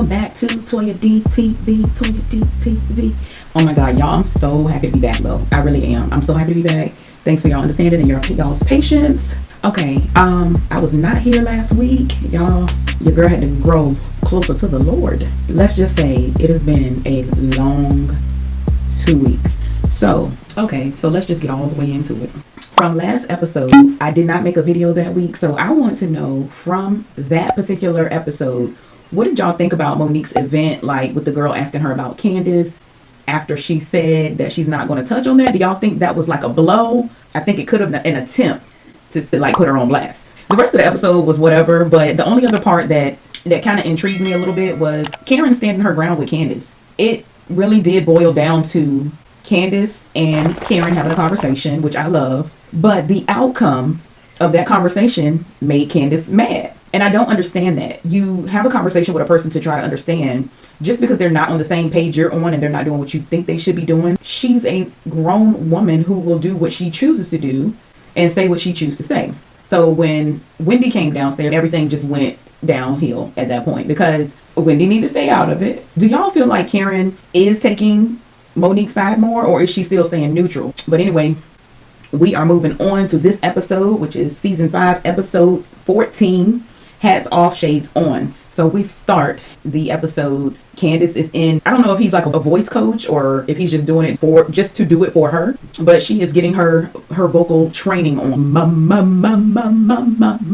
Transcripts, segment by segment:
welcome back to Toya DTV. Oh my God, y'all, I'm so happy to be back, though. I really am. I'm so happy to be back. Thanks for y'all understanding and y'all's patience. Okay, I was not here last week, y'all. Your girl had to grow closer to the Lord. Let's just say it has been a long 2 weeks. So let's just get all the way into it. From last episode, I did not make a video that week, so I want to know from that particular episode, what did y'all think about Monique's event, like with the girl asking her about Candiace after she said that she's not going to touch on that? Do y'all think that was like a blow? I think it could have been an attempt to like put her on blast. The rest of the episode was whatever, but the only other part that kind of intrigued me a little bit was Karen standing her ground with Candiace. It really did boil down to Candiace and Karen having a conversation, which I love, but the outcome of that conversation made Candiace mad. And I don't understand that. You have a conversation with a person to try to understand. Just because they're not on the same page you're on and they're not doing what you think they should be doing, she's a grown woman who will do what she chooses to do and say what she chooses to say. So when Wendy came downstairs, everything just went downhill at that point because Wendy needed to stay out of it. Do y'all feel like Karen is taking Monique's side more, or is she still staying neutral? But anyway, we are moving on to this episode, which is season 5, episode 14, Hats Off, Shades On. So we start the episode. Candiace is in, I don't know if he's like a voice coach or if he's just doing it just to do it for her, but she is getting her vocal training on.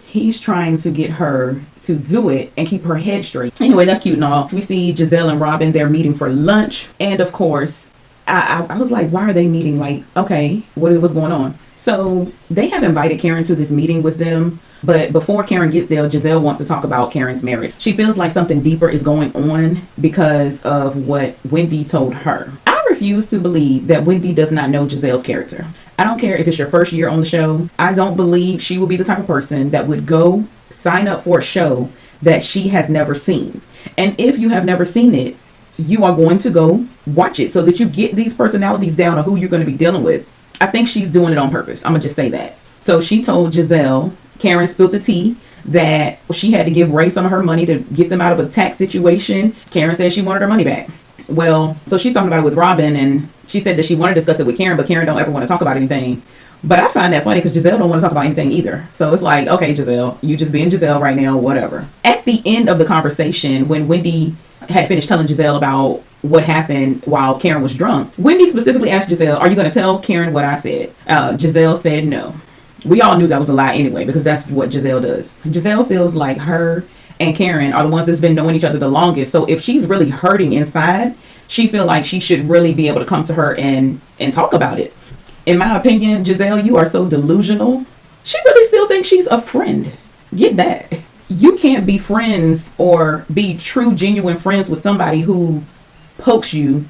He's trying to get her to do it and keep her head straight. Anyway, that's cute and all. We see Gizelle and Robyn, they're meeting for lunch. And of course, I was like, why are they meeting? Like, okay, what's going on? So they have invited Karen to this meeting with them. But before Karen gets there, Gizelle wants to talk about Karen's marriage. She feels like something deeper is going on because of what Wendy told her. I refuse to believe that Wendy does not know Gizelle's character. I don't care if it's your first year on the show. I don't believe she will be the type of person that would go sign up for a show that she has never seen. And if you have never seen it, you are going to go watch it so that you get these personalities down of who you're going to be dealing with. I think she's doing it on purpose. I'm going to just say that. So she told Gizelle, Karen spilled the tea, that she had to give Ray some of her money to get them out of a tax situation. Karen said she wanted her money back. Well, so she's talking about it with Robyn, and she said that she wanted to discuss it with Karen, but Karen don't ever want to talk about anything. But I find that funny because Gizelle don't want to talk about anything either. So it's like, okay, Gizelle, you just being Gizelle right now, whatever. At the end of the conversation, when Wendy had finished telling Gizelle about what happened while Karen was drunk, Wendy specifically asked Gizelle, are you going to tell Karen what I said? Gizelle said no. We all knew that was a lie anyway, because that's what Gizelle does. Gizelle feels like her and Karen are the ones that's been knowing each other the longest. So if she's really hurting inside, she feel like she should really be able to come to her and talk about it. In my opinion, Gizelle, you are so delusional. She really still thinks she's a friend. Get that. You can't be friends or be true, genuine friends with somebody who pokes you,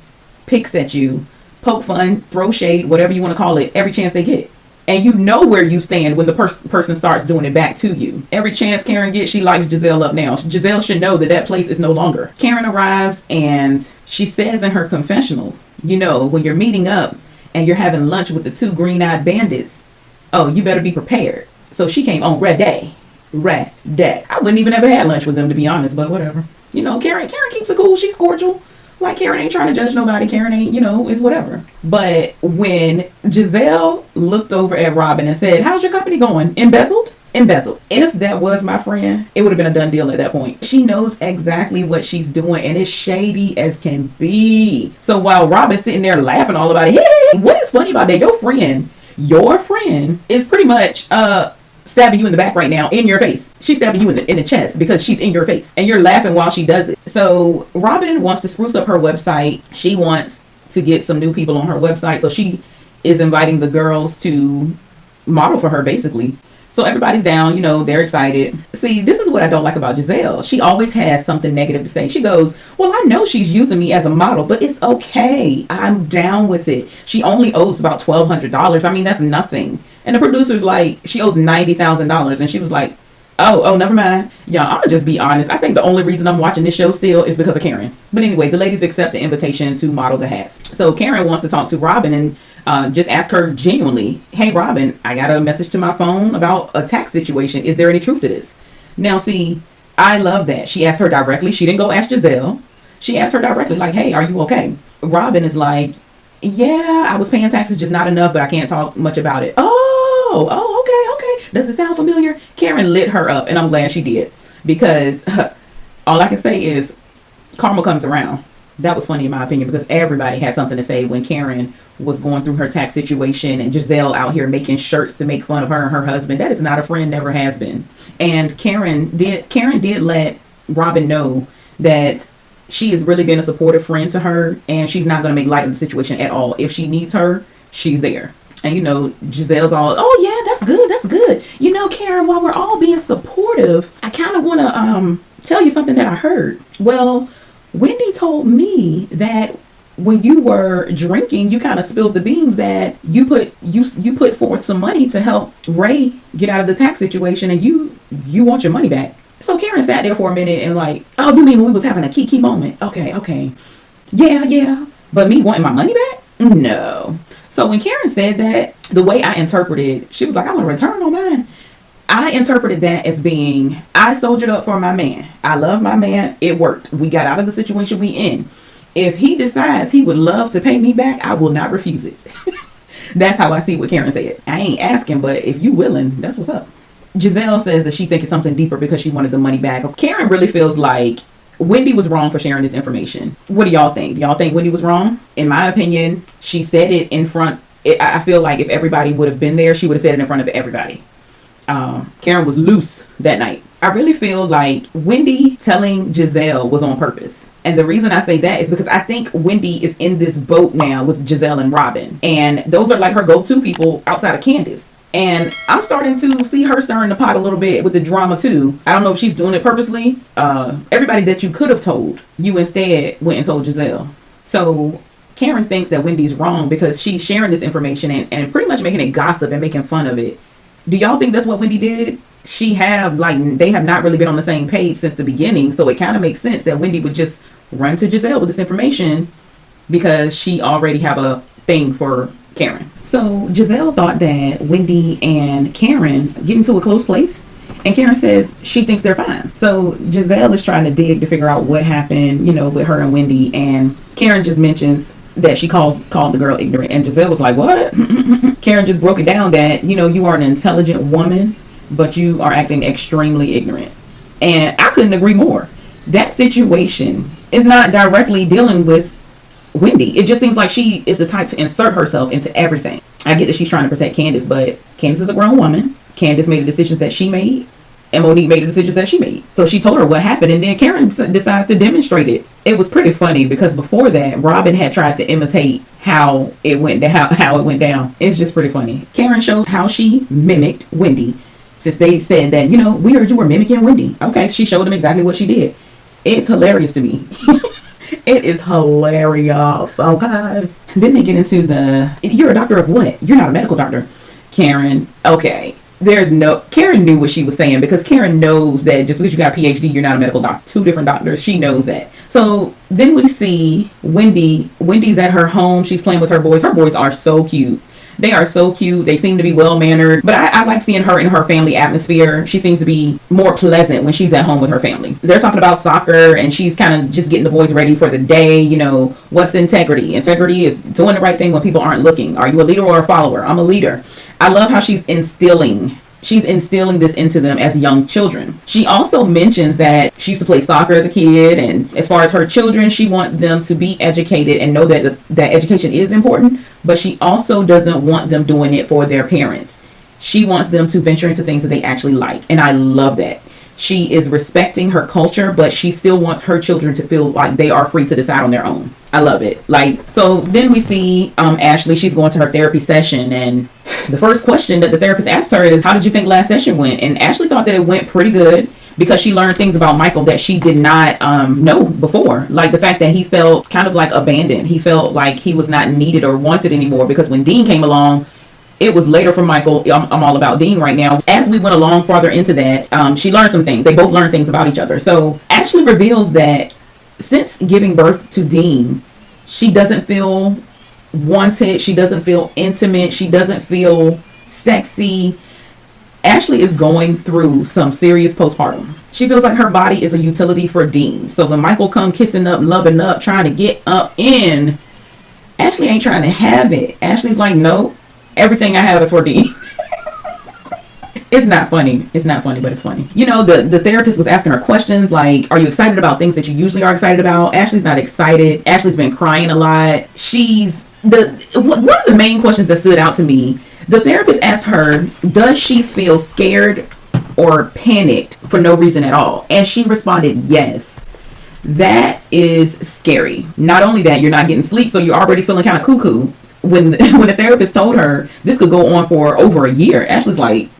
picks at you, poke fun, throw shade, whatever you want to call it, every chance they get. And you know where you stand when the person starts doing it back to you. Every chance Karen gets, she lights Gizelle up now. Gizelle should know that place is no longer. Karen arrives and she says in her confessionals, you know, when you're meeting up and you're having lunch with the 2 green-eyed bandits, oh, you better be prepared. So she came on red day. I wouldn't even ever had lunch with them, to be honest, but whatever. You know, Karen keeps it cool. She's cordial. Like, Karen ain't trying to judge nobody. Karen ain't, it's whatever. But when Gizelle looked over at Robyn and said, how's your company going? Embezzled. If that was my friend, it would have been a done deal at that point. She knows exactly what she's doing, and it's shady as can be. So while Robyn's sitting there laughing all about it, hey, what is funny about that? Your friend is pretty much, stabbing you in the back right now, in your face. She's stabbing you in the chest because she's in your face and you're laughing while she does it. So Robyn wants to spruce up her website. She wants to get some new people on her website. So she is inviting the girls to model for her, basically. So everybody's down, they're excited. See, this is what I don't like about Gizelle. She always has something negative to say. She goes, well, I know she's using me as a model, but it's okay. I'm down with it. She only owes about $1,200. I mean, that's nothing. And the producer's like, she owes $90,000. And she was like, oh, never mind. Yeah, I'm gonna just be honest. I think the only reason I'm watching this show still is because of Karen. But anyway, the ladies accept the invitation to model the hats. So Karen wants to talk to Robyn and just ask her genuinely, hey, Robyn, I got a message to my phone about a tax situation. Is there any truth to this? Now, see, I love that. She asked her directly. She didn't go ask Gizelle. She asked her directly, like, hey, are you okay? Robyn is like, yeah, I was paying taxes, just not enough, but I can't talk much about it. Okay. Does it sound familiar? Karen lit her up, and I'm glad she did. Because all I can say is karma comes around. That was funny in my opinion, because everybody had something to say when Karen was going through her tax situation and Gizelle out here making shirts to make fun of her and her husband. That is not a friend, never has been. And Karen did let Robyn know that she has really been a supportive friend to her, and she's not going to make light of the situation at all. If she needs her, she's there. And Gizelle's all, oh yeah, that's good. Karen, while we're all being supportive, I kind of want to tell you something that I heard. Well, Wendy told me that when you were drinking, you kind of spilled the beans that you put forth some money to help Ray get out of the tax situation, and you want your money back. So Karen sat there for a minute and like, oh, you mean when we was having a key moment? Okay. Yeah. But me wanting my money back? No. So when Karen said that, the way I interpreted, she was like, I want a return on mine. I interpreted that as being, I soldiered up for my man. I love my man. It worked. We got out of the situation we in. If he decides he would love to pay me back, I will not refuse it. That's how I see what Karen said. I ain't asking, but if you willing, that's what's up. Gizelle says that she thinks it's something deeper because she wanted the money back. Karen really feels like Wendy was wrong for sharing this information. What do y'all think? Do y'all think Wendy was wrong? In my opinion, she said it in front. I feel like if everybody would have been there, she would have said it in front of everybody. Karen was loose that night. I really feel like Wendy telling Gizelle was on purpose. And the reason I say that is because I think Wendy is in this boat now with Gizelle and Robyn. And those are like her go-to people outside of Candiace. And I'm starting to see her stirring the pot a little bit with the drama too. I don't know if she's doing it purposely. Everybody that you could have told, you instead went and told Gizelle. So Karen thinks that Wendy's wrong because she's sharing this information and pretty much making it gossip and making fun of it. Do y'all think that's what Wendy did? They have not really been on the same page since the beginning. So it kind of makes sense that Wendy would just run to Gizelle with this information because she already have a thing for Karen. So Gizelle thought that Wendy and Karen get into a close place, and Karen says she thinks they're fine. So Gizelle is trying to dig to figure out what happened, with her and Wendy, and Karen just mentions that she called the girl ignorant, and Gizelle was like, what? Karen just broke it down that, you are an intelligent woman, but you are acting extremely ignorant. And I couldn't agree more. That situation is not directly dealing with Wendy. It just seems like she is the type to insert herself into everything. I get that she's trying to protect Candiace, but Candiace is a grown woman. Candiace made the decisions that she made, and Monique made the decisions that she made. So she told her what happened, and then Karen decides to demonstrate it. It was pretty funny because before that, Robyn had tried to imitate how it went down. It's just pretty funny. Karen showed how she mimicked Wendy, since they said that, we heard you were mimicking Wendy. Okay, she showed them exactly what she did. It's hilarious to me. It is hilarious. Okay. Then they get into you're a doctor of what? You're not a medical doctor. Karen, okay. Karen knew what she was saying, because Karen knows that just because you got a PhD, you're not a medical doctor. Two different doctors. She knows that. So then we see Wendy. Wendy's at her home. She's playing with her boys. Her boys are so cute. They are so cute. They seem to be well-mannered. But I like seeing her in her family atmosphere. She seems to be more pleasant when she's at home with her family. They're talking about soccer, and she's kind of just getting the boys ready for the day. What's integrity? Integrity is doing the right thing when people aren't looking. Are you a leader or a follower? I'm a leader. I love how she's instilling this into them as young children. She also mentions that she used to play soccer as a kid, and as far as her children, she wants them to be educated and know that education is important, but she also doesn't want them doing it for their parents. She wants them to venture into things that they actually like, and I love that. She is respecting her culture, but she still wants her children to feel like they are free to decide on their own. I love it. So then we see Ashley. She's going to her therapy session, and the first question that the therapist asked her is, how did you think last session went? And Ashley thought that it went pretty good, because she learned things about Michael that she did not know before. Like the fact that he felt kind of like abandoned. He felt like he was not needed or wanted anymore, because when Dean came along, it was later for Michael. I'm all about Dean right now. As we went along farther into that, she learned some things. They both learned things about each other. So Ashley reveals that since giving birth to Dean, she doesn't feel wanted. She doesn't feel intimate. She doesn't feel sexy. Ashley is going through some serious postpartum. She feels like her body is a utility for Dean. So when Michael come kissing up, loving up, trying to get up in, Ashley ain't trying to have it. Ashley's like, no, everything I have is for Dean. It's not funny. It's not funny, but it's funny. You know, the therapist was asking her questions like, are you excited about things that you usually are excited about? Ashley's not excited. Ashley's been crying a lot. One of the main questions that stood out to me, the therapist asked her, does she feel scared or panicked for no reason at all? And she responded, yes. That is scary. Not only that, you're not getting sleep, so you're already feeling kind of cuckoo. When the therapist told her this could go on for over a year, Ashley's like,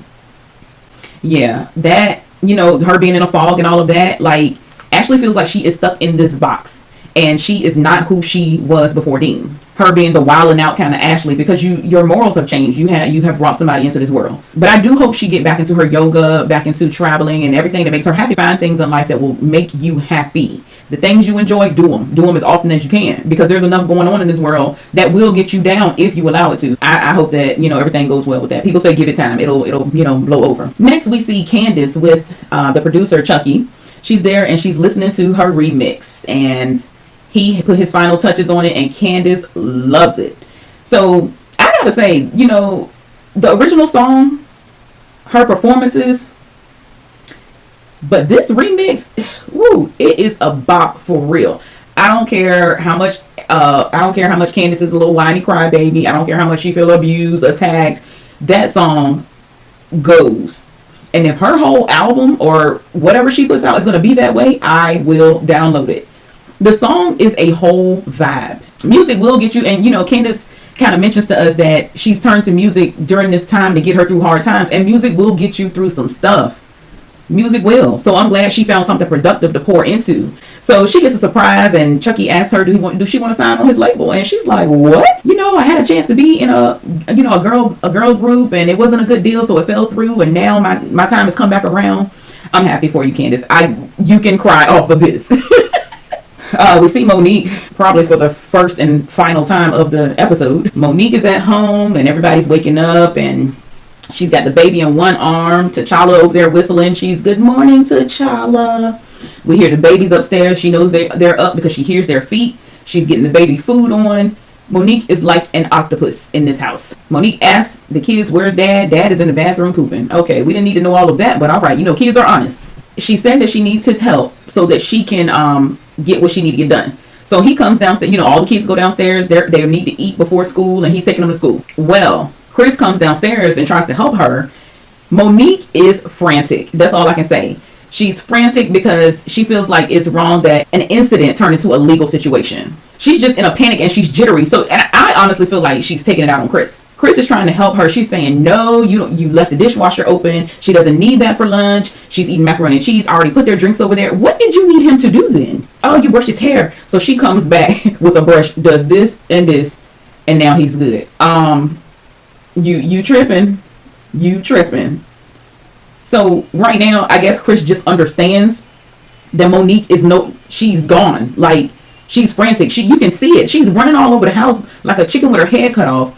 yeah, that, you know, her being in a fog and all of that, like, Ashley feels like she is stuck in this box and she is not who she was before Dean. Her being the wilding out kind of Ashley, because your morals have changed. You have brought somebody into this world. But I do hope she get back into her yoga, back into traveling and everything that makes her happy. Find things in life that will make you happy. The things you enjoy, do them. Do them as often as you can, because there's enough going on in this world that will get you down if you allow it to. I hope that, you know, everything goes well with that. People say give it time. It'll you know, blow over. Next, we see Candiace with the producer, Chucky. She's there and she's listening to her remix. And he put his final touches on it and Candiace loves it. So, I gotta say, you know, the original song, her performances, but this remix, woo, it is a bop for real. I don't care how much Candiace is a little whiny crybaby. I don't care how much she feel abused, attacked. That song goes. And if her whole album or whatever she puts out is going to be that way, I will download it. The song is a whole vibe. Music will get you, and you know, Candiace kind of mentions to us that she's turned to music during this time to get her through hard times, and music will get you through some stuff. Music will. So I'm glad she found something productive to pour into. So she gets a surprise and Chucky asks her, do she want to sign on his label? And she's like, what? You know, I had a chance to be in a girl group and it wasn't a good deal, so it fell through, and now my time has come back around. I'm happy for you, Candiace. You can cry off of this. We see Monique probably for the first and final time of the episode. Monique is at home and everybody's waking up and she's got the baby in one arm. T'Challa over there whistling. She's, good morning, T'Challa. We hear the babies upstairs. She knows they're up because she hears their feet. She's getting the baby food on. Monique is like an octopus in this house. Monique asks the kids, where's dad? Dad is in the bathroom pooping. Okay, we didn't need to know all of that, but all right. You know, kids are honest. She said that she needs his help so that she can get what she needs to get done. So he comes downstairs. You know, all the kids go downstairs. They need to eat before school, and he's taking them to school. Well, Chris comes downstairs and tries to help her. Monique is frantic. That's all I can say. She's frantic because she feels like it's wrong that an incident turned into a legal situation. She's just in a panic and she's jittery. So, and I honestly feel like she's taking it out on Chris. Chris is trying to help her. She's saying, no, you left the dishwasher open. She doesn't need that for lunch. She's eating macaroni and cheese. Already put their drinks over there. What did you need him to do then? Oh, you brushed his hair. So she comes back with a brush, does this, and now he's good. You tripping. You tripping. So right now, I guess Chris just understands that Monique she's gone. Like, she's frantic. You can see it. She's running all over the house like a chicken with her head cut off,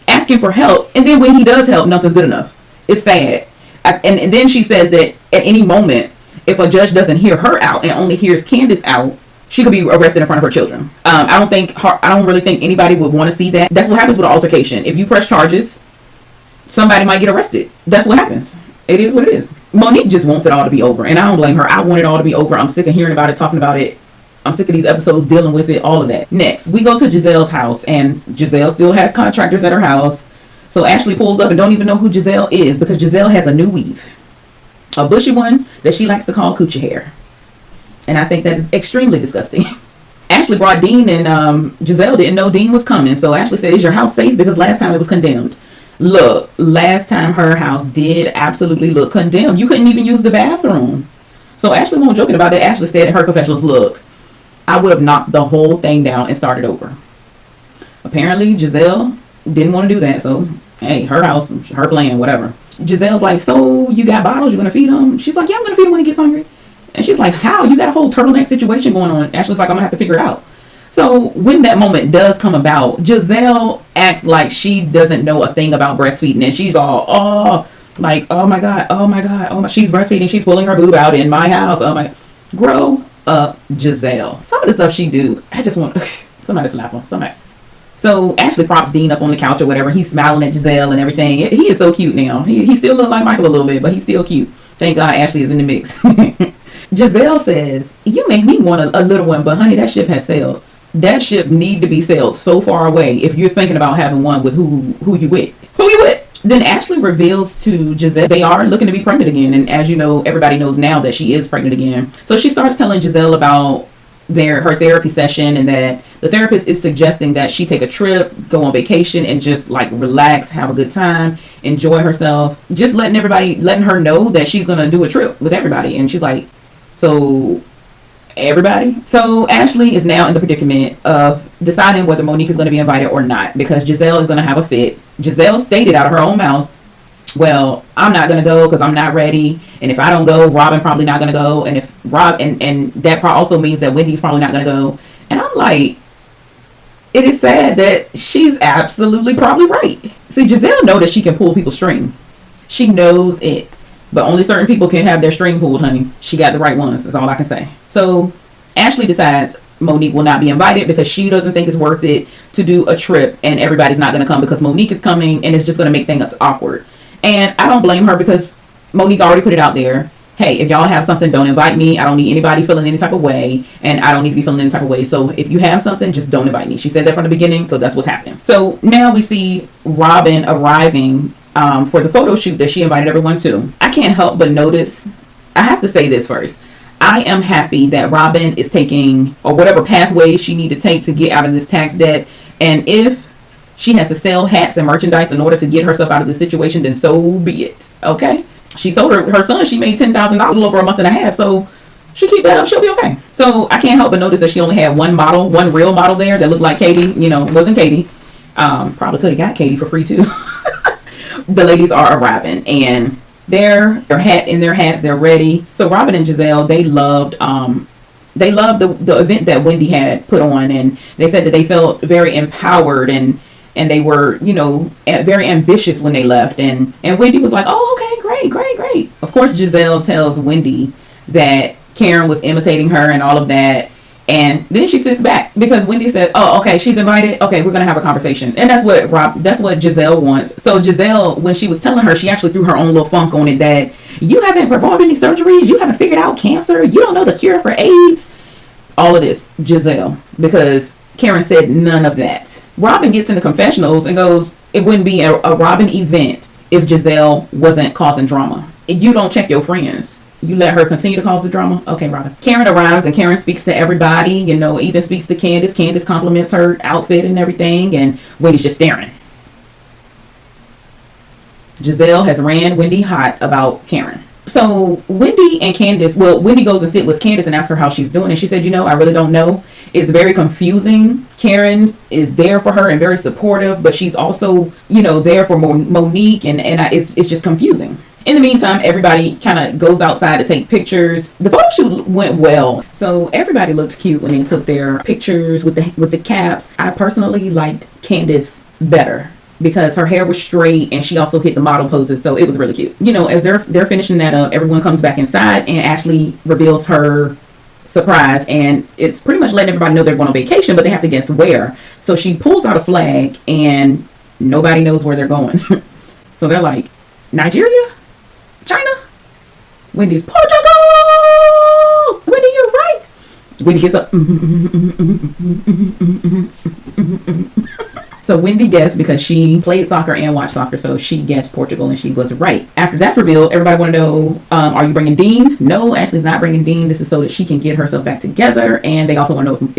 asking for help. And then when he does help, nothing's good enough. It's sad. And then she says that at any moment, if a judge doesn't hear her out and only hears Candiace out, she could be arrested in front of her children. I don't really think anybody would want to see that. That's what happens with an altercation. If you press charges, somebody might get arrested. That's what happens. It is what it is. Monique just wants it all to be over, and I don't blame her. I want it all to be over. I'm sick of hearing about it, talking about it. I'm sick of these episodes dealing with it, all of that. Next, we go to Gizelle's house, and Gizelle still has contractors at her house. So Ashley pulls up and don't even know who Gizelle is because Gizelle has a new weave. A bushy one that she likes to call coochie hair. And I think that is extremely disgusting. Ashley brought Dean, and Gizelle didn't know Dean was coming. So Ashley said, is your house safe? Because last time it was condemned. Look, last time her house did absolutely look condemned. You couldn't even use the bathroom. So Ashley won't joking about it. Ashley said in her confessionals, look, I would have knocked the whole thing down and started over. Apparently, Gizelle didn't want to do that. So, hey, her house, her plan, whatever. Gizelle's like, so you got bottles? You're going to feed him? She's like, yeah, I'm going to feed him when he gets hungry. And she's like, how? You got a whole turtleneck situation going on. Ashley's like, I'm going to have to figure it out. So when that moment does come about, Gizelle acts like she doesn't know a thing about breastfeeding. And she's all, oh, Like, oh my God, oh my God, oh my, she's breastfeeding, she's pulling her boob out in my house. Oh my, grow up, Gizelle. Some of the stuff she do, I just want somebody slap her, somebody. So Ashley props Dean up on the couch or whatever. He's smiling at Gizelle and everything. He is so cute now. He still looks like Michael a little bit, but he's still cute. Thank God Ashley is in the mix. Giselle says, you make me want a little one, but honey, that ship has sailed. That ship need to be sailed so far away if you're thinking about having one with who you with. Who you with? Then Ashley reveals to Gizelle they are looking to be pregnant again. And as you know, everybody knows now that she is pregnant again. So she starts telling Gizelle about her therapy session, and that the therapist is suggesting that she take a trip, go on vacation, and just like relax, have a good time, enjoy herself. Just letting her know that she's gonna do a trip with everybody. And she's like, so everybody? So Ashley is now in the predicament of deciding whether Monique is going to be invited or not, because Gizelle is going to have a fit. Gizelle stated out of her own mouth, well, I'm not going to go because I'm not ready. And if I don't go, Robyn probably not going to go. And if and that also means that Wendy's probably not going to go. And I'm like, it is sad that she's absolutely probably right. See, Gizelle knows that she can pull people's string. She knows it. But only certain people can have their string pulled, honey. She got the right ones. That's all I can say. So Ashley decides Monique will not be invited because she doesn't think it's worth it to do a trip and everybody's not going to come because Monique is coming and it's just going to make things awkward. And I don't blame her because Monique already put it out there. Hey, if y'all have something, don't invite me. I don't need anybody feeling any type of way, and I don't need to be feeling any type of way. So if you have something, just don't invite me. She said that from the beginning, so that's what's happening. So now we see Robyn arriving for the photo shoot that she invited everyone to. I can't help but notice, I have to say this first. I am happy that Robyn is taking, or whatever pathway she need to take to get out of this tax debt. And if she has to sell hats and merchandise in order to get herself out of the situation, then so be it. Okay? She told her son she made $10,000 over a month and a half. So she keep that up, she'll be okay. So I can't help but notice that she only had one real model there that looked like Katie. You know, wasn't Katie. Probably could have got Katie for free too. The ladies are arriving and they're in their hats, they're ready. So Robyn and Gizelle, they loved the event that Wendy had put on, and they said that they felt very empowered and they were, you know, very ambitious when they left. And Wendy was like, oh, okay, great. Of course, Gizelle tells Wendy that Karen was imitating her and all of that. And then she sits back because Wendy said, oh, okay, she's invited. Okay, we're going to have a conversation. And that's what Gizelle wants. So Gizelle, when she was telling her, she actually threw her own little funk on it that you haven't performed any surgeries. You haven't figured out cancer. You don't know the cure for AIDS. All of this, Gizelle, because Karen said none of that. Robyn gets in the confessionals and goes, it wouldn't be a Robyn event if Gizelle wasn't causing drama. If you don't check your friends, you let her continue to cause the drama. Okay, Robyn. Karen arrives and Karen speaks to everybody, you know, even speaks to Candiace. Candiace compliments her outfit and everything, and Wendy's just staring. Gizelle has ran Wendy hot about Karen. So Wendy and Candiace, well, Wendy goes and sit with Candiace and asks her how she's doing, and she said, you know, I really don't know. It's very confusing. Karen is there for her and very supportive, but she's also, you know, there for Monique, and it's just confusing. In the meantime, everybody kind of goes outside to take pictures. The photo shoot went well, so everybody looked cute when they took their pictures with the caps. I personally liked Candiace better because her hair was straight and she also hit the model poses, so it was really cute. You know, as they're finishing that up, everyone comes back inside and Ashley reveals her surprise, and it's pretty much letting everybody know they're going on vacation, but they have to guess where. So she pulls out a flag and nobody knows where they're going. So they're like, Nigeria? China? Wendy's Portugal! Wendy, you're right! Wendy gets up. So Wendy guessed because she played soccer and watched soccer, so she guessed Portugal and she was right. After that's revealed, everybody want to know, are you bringing Dean? No, Ashley's not bringing Dean. This is so that she can get herself back together, and they also want to know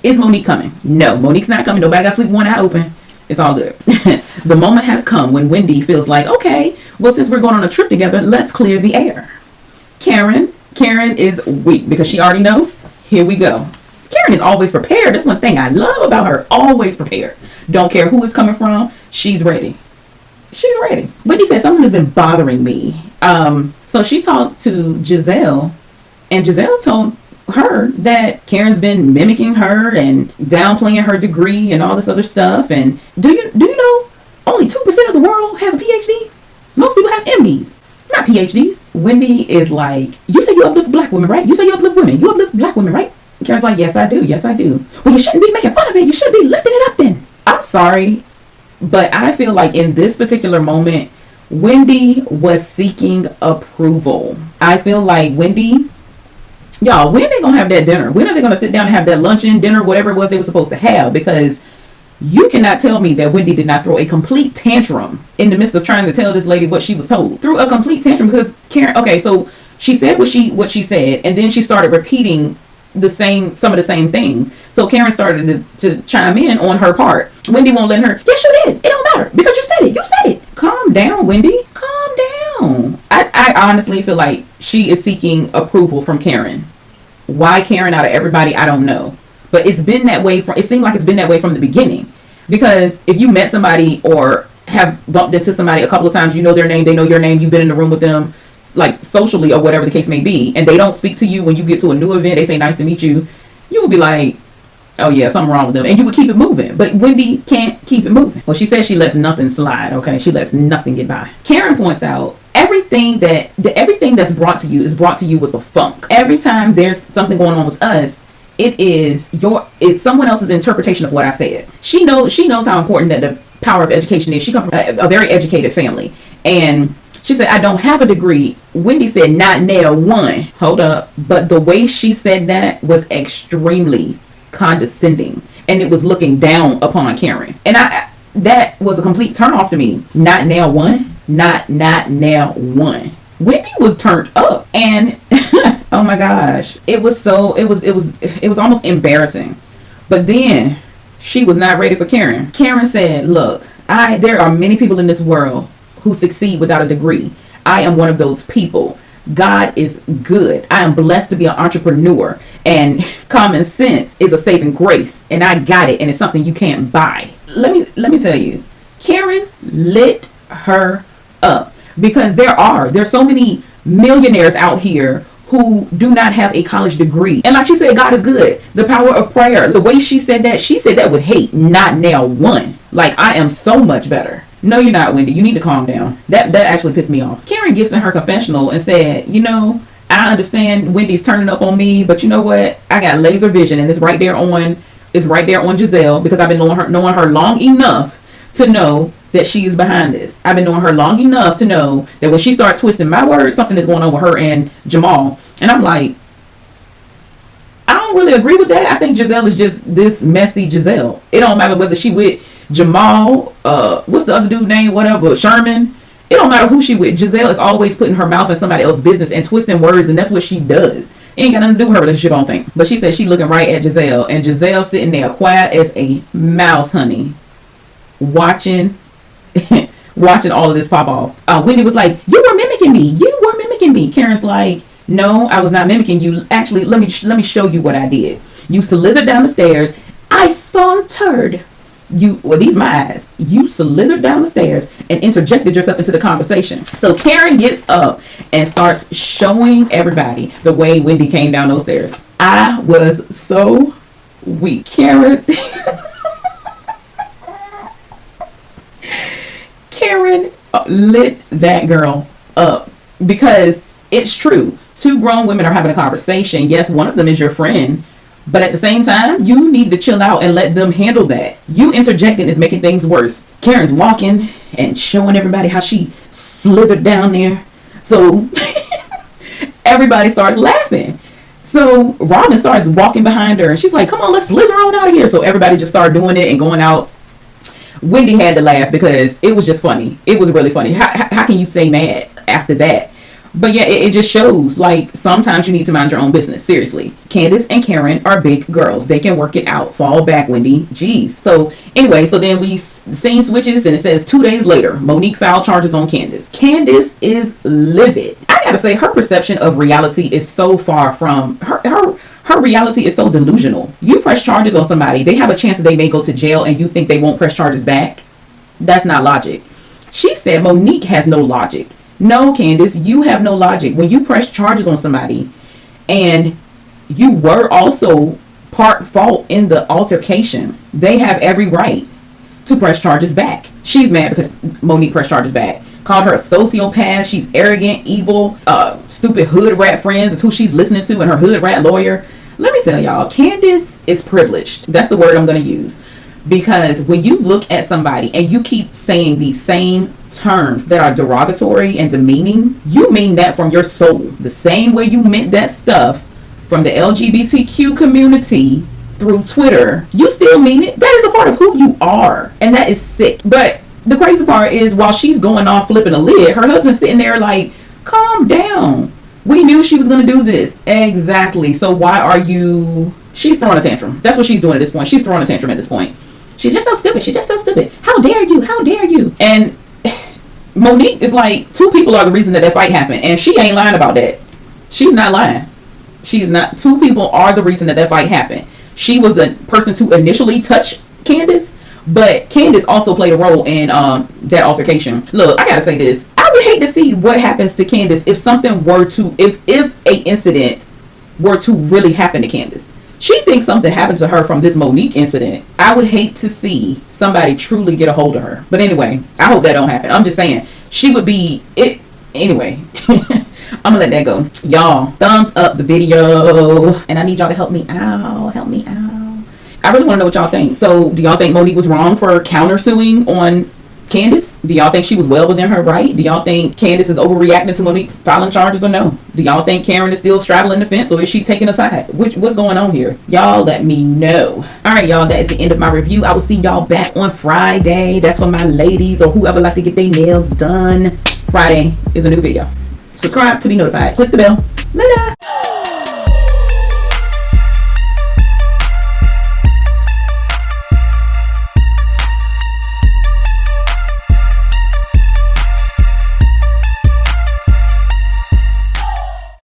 is Monique coming? No, Monique's not coming. Nobody got to sleep one eye open. It's all good. The moment has come when Wendy feels like, okay, well, since we're going on a trip together, let's clear the air. Karen is weak because she already know. Here we go. Karen is always prepared. That's one thing I love about her. Always prepared. Don't care who it's coming from. She's ready. She's ready. Wendy said something has been bothering me. So she talked to Gizelle, and Gizelle told her that Karen's been mimicking her and downplaying her degree and all this other stuff. And do you know only 2% of the world has a PhD? Most people have MDs, not PhDs. Wendy is like, you say you uplift black women, right? You say you uplift women. You uplift black women, right? Karen's like, yes, I do. Yes, I do. Well, you shouldn't be making fun of it. You should be lifting it up then. I'm sorry, but I feel like in this particular moment, Wendy was seeking approval. I feel like Wendy, y'all, when they gonna have that dinner? When are they gonna sit down and have that luncheon, dinner, whatever it was they were supposed to have? Because you cannot tell me that Wendy did not throw a complete tantrum in the midst of trying to tell this lady what she was told. Threw a complete tantrum because Karen, okay, so she said what she said, and then she started repeating some of the same things. So Karen started to chime in on her part. Wendy won't let her, yes, you did. It don't matter because you said it. You said it. Calm down, Wendy. Calm down. I honestly feel like she is seeking approval from Karen. Why Karen out of everybody, I don't know. But it seemed like it's been that way from the beginning. Because if you met somebody or have bumped into somebody a couple of times, you know their name, they know your name, you've been in the room with them, like socially or whatever the case may be, and they don't speak to you when you get to a new event, they say nice to meet you, you will be like, oh yeah, something wrong with them, and you would keep it moving. But Wendy can't keep it moving. Well, she says she lets nothing slide. Okay, she lets nothing get by. Karen points out everything that's brought to you is brought to you with a funk. Every time there's something going on with us, it's someone else's interpretation of what I said. She knows how important that the power of education is. She comes from a very educated family, and she said, I don't have a degree. Wendy said, not nail one. Hold up. But the way she said that was extremely condescending. And it was looking down upon Karen. And that was a complete turn off to me. Not nail one. Not nail one. Wendy was turned up. And oh my gosh. It was almost embarrassing. But then she was not ready for Karen. Karen said, look, there are many people in this world who succeed without a degree. I am one of those people. God is good. I am blessed to be an entrepreneur, and common sense is a saving grace, and I got it, and it's something you can't buy. Let me tell you, Karen lit her up, because there's so many millionaires out here who do not have a college degree. And like she said, God is good. The power of prayer. The way she said that with hate, not nail one. Like, I am so much better. No, you're not, Wendy. You need to calm down. That actually pissed me off. Karen gets in her confessional and said, I understand Wendy's turning up on me, but you know what? I got laser vision, and it's right there on Gizelle, because I've been knowing her long enough to know that she is behind this. I've been knowing her long enough to know that when she starts twisting my words, something is going on with her and Jamal. And I'm like, I don't really agree with that. I think Gizelle is just this messy Gizelle. It don't matter whether she with Jamal, what's the other dude name, whatever, Sherman. It don't matter who she with. Gizelle is always putting her mouth in somebody else's business and twisting words, and that's what she does. It ain't got nothing to do with her relationship, I don't think. But she said she looking right at Gizelle, and Gizelle sitting there quiet as a mouse, honey, watching all of this pop off. Wendy was like, you were mimicking me. Karen's like, no, I was not mimicking you. Actually, let me show you what I did. You slithered down the stairs. I sauntered. These my eyes. You slithered down the stairs and interjected yourself into the conversation. So Karen gets up and starts showing everybody the way Wendy came down those stairs. I was so weak. Karen lit that girl up, because it's true. Two grown women are having a conversation. Yes, one of them is your friend, but at the same time, you need to chill out and let them handle that. You interjecting is making things worse. Karen's walking and showing everybody how she slithered down there. So everybody starts laughing. So Robyn starts walking behind her, and she's like, come on, let's slither on out of here. So everybody just started doing it and going out. Wendy had to laugh because it was just funny. It was really funny. How can you stay mad after that? But yeah, it just shows, like, sometimes you need to mind your own business. Seriously. Candiace and Karen are big girls. They can work it out. Fall back, Wendy. Jeez. So anyway, so then the scene switches, and it says 2 days later, Monique filed charges on Candiace. Candiace is livid. I gotta say, her perception of reality is so far from her reality is so delusional. You press charges on somebody, they have a chance that they may go to jail, and you think they won't press charges back? That's not logic. She said Monique has no logic. No, Candiace, you have no logic. When you press charges on somebody, and you were also part fault in the altercation, they have every right to press charges back. She's mad because Monique pressed charges back. called her a sociopath. She's arrogant, evil, stupid hood rat friends is who she's listening to, and her hood rat lawyer. Let me tell y'all, Candiace is privileged. That's the word I'm going to use. Because when you look at somebody and you keep saying these same terms that are derogatory and demeaning, you mean that from your soul. The same way you meant that stuff from the LGBTQ community through Twitter, you still mean it. That is a part of who you are. And that is sick. But the crazy part is, while she's going off flipping a lid, her husband's sitting there like, calm down. We knew she was going to do this. Exactly. So why are you... She's throwing a tantrum. That's what she's doing at this point. She's throwing a tantrum at this point. She's just so stupid. She's just so stupid. How dare you? How dare you? And Monique is like, two people are the reason that fight happened. And she ain't lying about that. She's not lying. She is not. Two people are the reason that fight happened. She was the person to initially touch Candiace. But Candiace also played a role in that altercation. Look, I gotta say this. I would hate to see what happens to Candiace if something were to, if a incident were to really happen to Candiace. She thinks something happened to her from this Monique incident. I would hate to see somebody truly get a hold of her. But anyway, I hope that don't happen. I'm just saying, she would be it anyway. I'm gonna let that go. Y'all, thumbs up the video. And I need y'all to help me out. Help me out. I really want to know what y'all think. So, do y'all think Monique was wrong for countersuing on Candiace? Do y'all think she was well within her right? Do y'all think Candiace is overreacting to Monique filing charges or no? Do y'all think Karen is still straddling the fence, or is she taking a side? What's going on here? Y'all let me know. Alright, y'all, that is the end of my review. I will see y'all back on Friday. That's for my ladies or whoever like to get their nails done. Friday is a new video. Subscribe to be notified. Click the bell. Later.